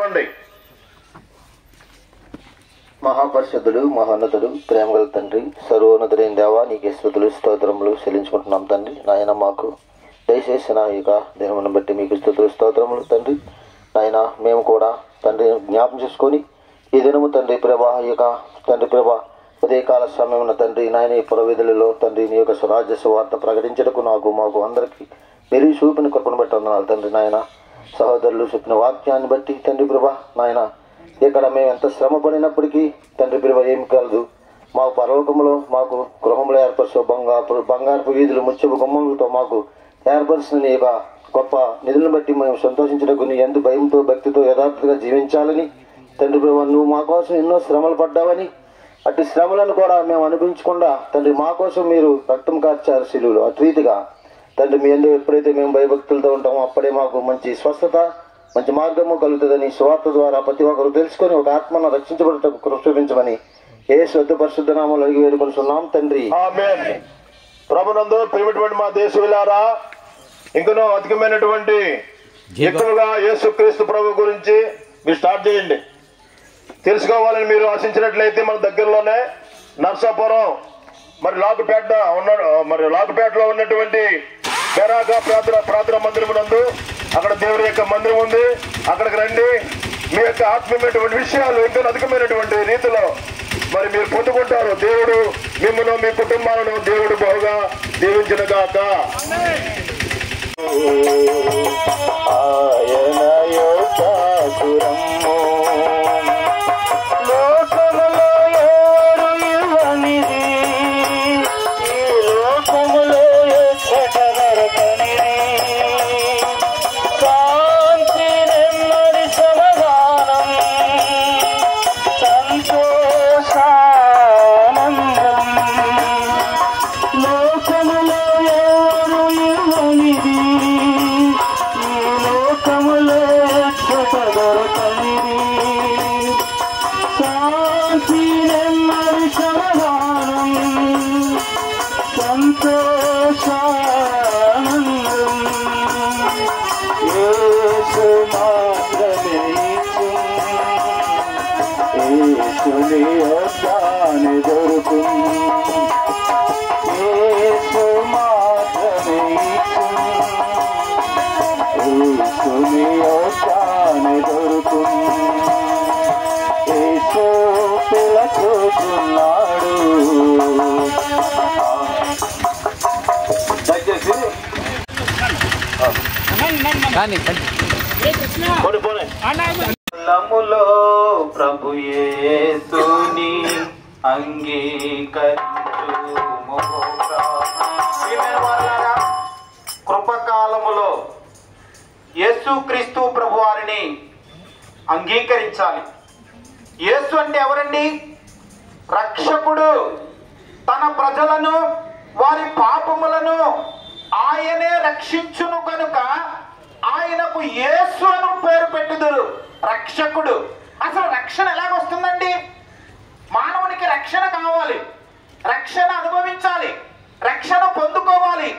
చదువుకోండి. మహాపరిశుద్ధుడు మహోన్నతుడు ప్రేమగల తండ్రి, సర్వోన్నతుడైన దేవా, నీకే స్తుతులు స్తోత్రములు చెల్లించుకుంటున్నాం తండ్రి. నాయన మాకు దయచేసిన ఈ యొక్క దినమును బట్టి మీకు స్తుతులు స్తోత్రములు తండ్రి. నాయన మేము కూడా తండ్రి జ్ఞాపం చేసుకొని ఈ దినము తండ్రి ప్రభా, ఈ యొక్క తండ్రి ప్రభా ఉదయకాల సమయమున తండ్రి నాయన ఈ పురవీధులలో తండ్రి నీ యొక్క స్వరాజ్య సువార్త ప్రకటించటకు మాకు అందరికీ మీరు చూపిన కృపను బట్టి వందనాలు తండ్రి. నాయన సహోదరులు చెప్పిన వాక్యాన్ని బట్టి తండ్రి ప్రభా నాయన ఇక్కడ మేము ఎంత శ్రమ పడినప్పటికీ తండ్రి ప్రభా ఏమి కలదు, మాకు పరలోకములో మాకు గృహంలో ఏర్పరచు బంగారపు వీధులు ముత్యపు గుమ్మములతో మాకు ఏర్పరిచిన నీ యొక్క గొప్ప నిధులను బట్టి మేము సంతోషించడానికి నీ ఎందు భయంతో భక్తితో యథార్థంగా జీవించాలని తండ్రి ప్రభా నువ్వు మా కోసం ఎన్నో శ్రమలు పడ్డావని, అటు శ్రమలను కూడా మేము అనిపించకుండా తండ్రి మా కోసం మీరు రక్తం కార్చారు శిలువలో. అటు రీతిగా తండ్రి మీ ఎందుకు ఎప్పుడైతే మేము భయభక్తులతో ఉంటామో అప్పుడే మాకు మంచి స్వస్థత మంచి మార్గము కలుగుతుందని సువార్త ద్వారా ప్రతి ఒక్కరు తెలుసుకొని ఒక ఆత్మను రక్షించబడటకు కృప చూపించమని యేసు అతి పరిశుద్ధ నామములో అడిగి వేడుకొనుచున్నాం తండ్రి. ఆమేన్. ప్రభునందు ప్రియమైనటువంటి మా దేశీయులారా, ఇంకనూ అధికమైనటువంటి ఎక్కువగా యేసుక్రీస్తు ప్రభు గురించి మీరు స్టార్ట్ చేయండి. తెలుసుకోవాలని మీరు ఆశించినట్లయితే మన దగ్గరలోనే నర్సాపురం లాకుపేటలో ఉన్నటువంటి బెరాగా ప్రార్థన మందిరం నందు అక్కడ దేవుడి యొక్క మందిరం ఉంది. అక్కడికి రండి. మీ యొక్క ఆత్మీయమైనటువంటి విషయాలు ఇంకా అధికమైనటువంటి రీతిలో మరి మీరు పొందుకుంటారు. దేవుడు మిమ్మల్ని మీ కుటుంబాలను దేవుడు బాగా దీవించునుగాక. లములో ప్రభు యేసుని అంగీకరించుము. కృపకాలములో యేసుక్రీస్తు ప్రభు వారిని అంగీకరించాలి. యేసు అంటే ఎవరండి? రక్షకుడు. తన ప్రజలను వారి పాపములను ఆయనే రక్షించును కనుక ఆయనకు యేసు అని పేరు పెట్టుదురు. రక్షకుడు. అసలు రక్షణ ఎలాగొస్తుందండి? మానవునికి రక్షణ కావాలి, రక్షణ అనుభవించాలి, రక్షణ పొందుకోవాలి.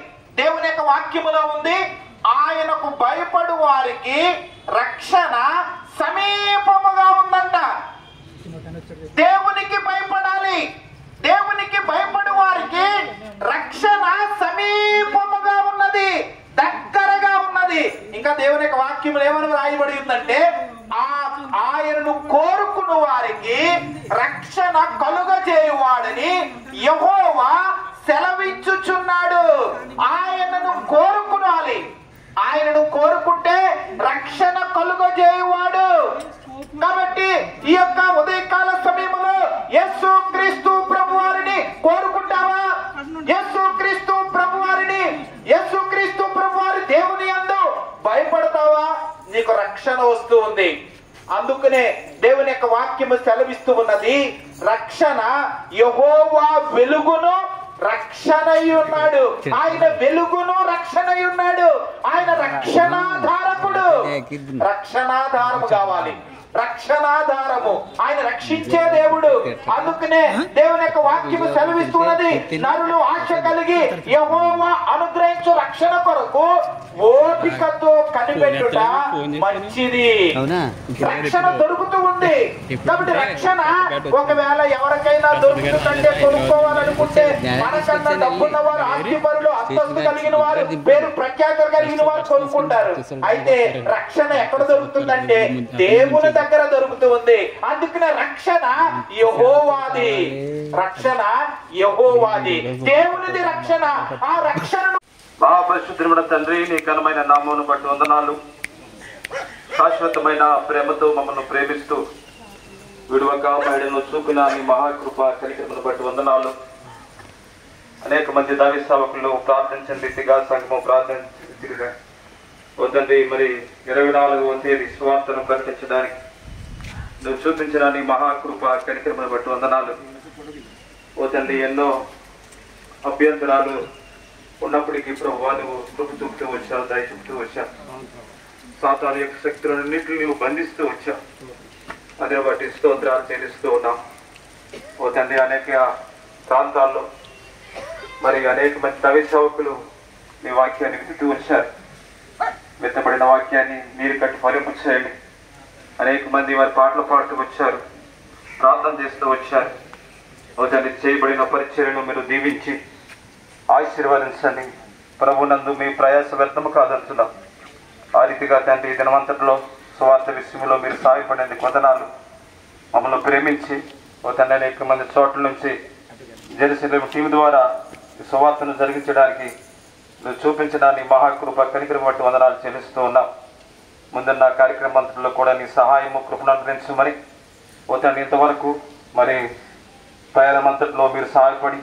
దేవుని యొక్క వాక్యములో ఉంది, ఆయనకు భయపడు వారికి రక్షణ సమీపముగా ఉందంట. దేవునికి భయపడాలి. దేవునికి భయపడు వారికి రక్షణ సమీపముగా ఉన్నది, దగ్గరగా ఉన్నది. ఇంకా దేవుని యొక్క వాక్యములు ఏమని రాయబడి ఉందంటే, ఆయనను కోరుకున్న వారికి రక్షణ కలుగజేయువాడని యెహోవా సెలవిచ్చుచున్నాడు. ఆయనను కోరుకునాలి. ఆయనను కోరుకుంటే రక్షణ కలుగజేయువాడు. కాబట్టి ఈ యొక్క ఉదయకాల సమయంలో యేసుక్రీస్తు ప్రభు వారిని కోరుకుంటావా? యేసుక్రీస్తు ప్రభు వారిని, యేసుక్రీస్తు ప్రభు వారి దేవుని యందు భయపడతావా? నీకు రక్షణ వస్తూ ఉంది. అందుకనే దేవుని యొక్క వాక్యము సెలవిస్తూ ఉన్నది, రక్షణ యెహోవా వెలుగును రక్షణై ఉన్నాడు. ఆయన వెలుగును రక్షణై ఉన్నాడు. ఆయన రక్షణాధారకుడు. రక్షణాధారము కావాలి, రక్షణాధారము. ఆయన రక్షించే దేవుడు. అందుకనే దేవుని యొక్క వాక్యము సెలవిస్తున్నది, నరులు ఆశ కలిగి యెహోవా అనుగ్రహించు రక్షణ కొరకు ఓపికతో కనిపెట్టుట మంచిది. రక్షణ దొరుకుతూ ఉంది కాబట్టి రక్షణ ఒకవేళ ఎవరికైనా దొరుకుతుందంటే కొనుక్కోవాలనుకుంటే మనకన్నా డబ్బున్న వారు, ఆస్తిపరులు, అంతస్తు కలిగిన వారు, పేరు ప్రఖ్యాతులు కలిగిన వారు కొనుక్కుంటారు. అయితే రక్షణ ఎక్కడ దొరుకుతుందంటే దేవుని దగ్గర దొరుకుతూ ఉంది. అందుకనే రక్షణ యెహోవాది, రక్షణ యెహోవాది, దేవునిది రక్షణ. ఆ రక్షణను మహాపరిశుద్ధుడైన తండ్రి, నీ ఘనమైన నామమును బట్టి వందనాలు. శాశ్వతమైన ప్రేమతో మమ్మల్ని ప్రేమిస్తూ విడువక మేడను చూపిన నీ మహాకృప కనికరమును బట్టి వందనాలు. అనేక మంది దైవ సేవకులు ప్రార్థించిన రీతిగా సంఘము ప్రార్థించిన రీతిగా వద్దండి మరి 24వ తేదీ సువార్తను ప్రకటించడానికి నువ్వు చూపించిన నీ మహాకృప కనికరమును బట్టి వందనాలు. వద్దండి ఎన్నో అభ్యంతరాలు ఉన్నప్పటికీ ప్రభువా నువ్వు కృప చూపుతూ వచ్చావు, దయ చూపుతూ వచ్చావు. సాతాను యొక్క శక్తులన్నింటినీ నువ్వు బంధిస్తూ వచ్చావు. అదే బట్టి స్తోత్రాలు చెల్లిస్తూ ఉన్నాం. ఓ తండ్రి, అనేక ప్రాంతాల్లో మరి అనేక మంది దైవ సేవకులు నీ వాక్యాన్ని విత్తుతూ వచ్చారు. విత్తబడిన వాక్యాన్ని నీరు కట్టి ఫలింపు చేయండి. అనేక మంది వారి పాటలు పాడుతూ వచ్చారు, ప్రార్థన చేస్తూ వచ్చారు. ఓ తండ్రి, చేయబడిన పరిచర్యను మీరు దీవించి ఆశీర్వదించండి. ప్రభునందు మీ ప్రయాస వ్యర్థము కాదంటున్నాం. ఆ రీతిగా తండ్రి దినవంతటిలో సువార్త విషయంలో మీరు సాయపడేందుకు వందనాలు. మమ్మల్ని ప్రేమించి ఓ తండ్రి అనేక మంది చోట్ల నుంచి జెరూసలేము టీం ద్వారా ఈ సువార్తను జరిగించడానికి నువ్వు చూపించిన నీ మహాకృప కనికరం బట్టి వందనాలు చెల్లిస్తూ ఉన్నాం. ముందున్న కార్యక్రమంలో కూడా నీ సహాయము కృపను అనుగ్రహించమని ఓ తండ్రి ఇంతవరకు మరి ప్రయాణమంతట్లో మీరు సహాయపడి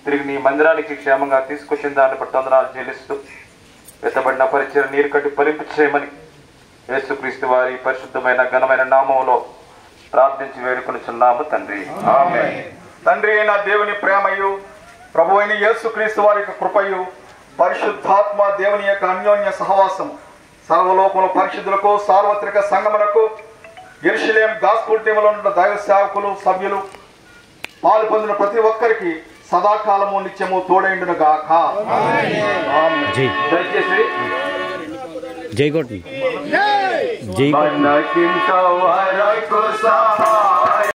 తిరిగి నీ మందిరానికి క్షేమంగా తీసుకొచ్చిన దాన్ని బట్టి వందనాలు చెల్లిస్తూ వెతబడిన పరిచయం నీరు కట్టి ఫలింపు చేయమని యేసుక్రీస్తు వారి పరిశుద్ధమైన ఘనమైన నామములో ప్రార్థించి వేడుకొనుచున్నాము తండ్రి, ఆమేన్. తండ్రి అయిన దేవుని ప్రేమయు, ప్రభు అయిన యేసుక్రీస్తు వారి యొక్క కృపయు, పరిశుద్ధాత్మ దేవుని యొక్క అన్యోన్య సహవాసం సర్వలోకముల పరిశుద్ధులకు, సార్వత్రిక సంఘములకు, యెరూషలేం గాస్పుల్ టీములో ఉన్న దైవ సేవకులు, సభ్యులు పాలు పొందిన ప్రతి ఒక్కరికి సదాకాలము నిత్యము తోడైండును గాక. దయచేసి జై కోటి మనకింత వరకు